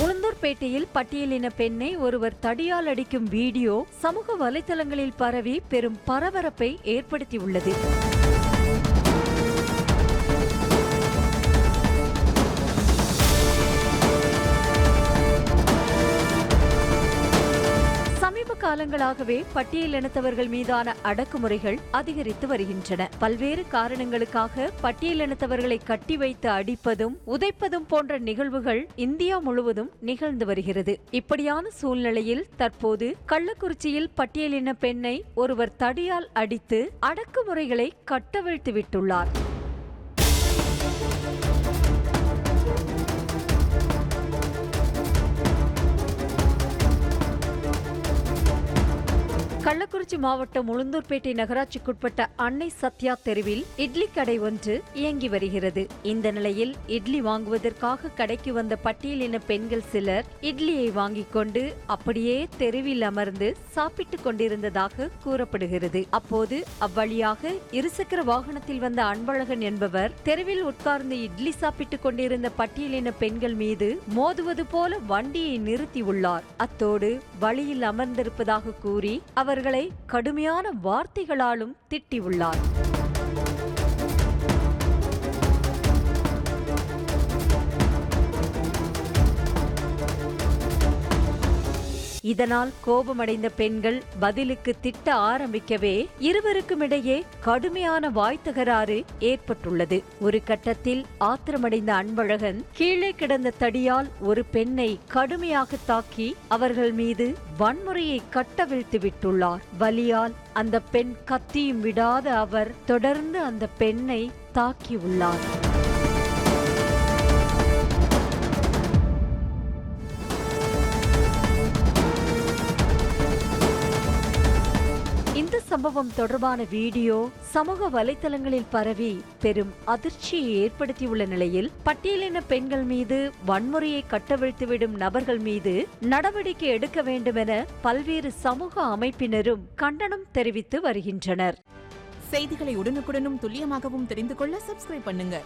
உளுந்தூர்பேட்டையில் பட்டியலின பெண்ணை ஒருவர் தடியால் அடிக்கும் வீடியோ சமூக வலைதளங்களில் பரவி பெரும் பரபரப்பை ஏற்படுத்தியுள்ளது. சமீப காலங்களாகவே பட்டியலினத்தவர்கள் மீதான அடக்குமுறைகள் அதிகரித்து வருகின்றன. பல்வேறு காரணங்களுக்காக பட்டியலினத்தவர்களை கட்டி வைத்து அடிப்பதும் உதைப்பதும் போன்ற நிகழ்வுகள் இந்தியா முழுவதும் நிகழ்ந்து வருகிறது. இப்படியான சூழ்நிலையில் தற்போது கள்ளக்குறிச்சியில் பட்டியலின பெண்ணை ஒருவர் தடியால் அடித்து அடக்குமுறைகளை கட்டவிழ்த்து விட்டுள்ளார். கள்ளக்குறிச்சி மாவட்டம் உளுந்தூர்பேட்டை நகராட்சிக்குட்பட்ட அன்னை சத்யா தெருவில் இட்லி கடை ஒன்று இயங்கி வருகிறது. இந்த நிலையில் இட்லி வாங்குவதற்காக கடைக்கு வந்த பட்டியலின பெண்கள் சிலர் இட்லியை வாங்கிக் கொண்டு அப்படியே தெருவில் அமர்ந்து சாப்பிட்டுக் கொண்டிருந்ததாக கூறப்படுகிறது. அப்போது அவ்வழியாக இருசக்கர வாகனத்தில் வந்த அன்பழகன் என்பவர் தெருவில் உட்கார்ந்து இட்லி சாப்பிட்டுக் கொண்டிருந்த பட்டியலின பெண்கள் மீது மோதுவது போல வண்டியை நிறுத்தியுள்ளார். அத்தோடு வழியில் அமர்ந்திருப்பதாக கூறி அவர்களை கடுமையான வார்த்தைகளாலும் திட்டியுள்ளார். இதனால் கோபமடைந்த பெண்கள் பதிலுக்கு திட்ட ஆரம்பிக்கவே இருவருக்கும் இடையே கடுமையான வாய்த்தகராறு ஏற்பட்டுள்ளது. ஒரு கட்டத்தில் ஆத்திரமடைந்த அன்பழகன் கீழே கிடந்த தடியால் ஒரு பெண்ணை கடுமையாக தாக்கி அவர்கள் மீது வன்முறையை கட்டவிழ்த்து விட்டுள்ளார். வலியால் அந்த பெண் கத்தியும் விடாத அவர் தொடர்ந்து அந்த பெண்ணை தாக்கியுள்ளார். இந்த சம்பவம் தொடர்பான வீடியோ சமூக வலைதளங்களில் பரவி பெரும் அதிர்ச்சியை ஏற்படுத்தியுள்ள நிலையில் பட்டியலின பெண்கள் மீது வன்முறையை கட்டவிழ்த்துவிடும் நபர்கள் மீது நடவடிக்கை எடுக்க வேண்டும் என பல்வேறு சமூக அமைப்பினரும் கண்டனம் தெரிவித்து வருகின்றனர். செய்திகளை உடனுக்குடனும் துல்லியமாகவும் தெரிந்து கொள்ள சப்ஸ்கிரைப் பண்ணுங்க.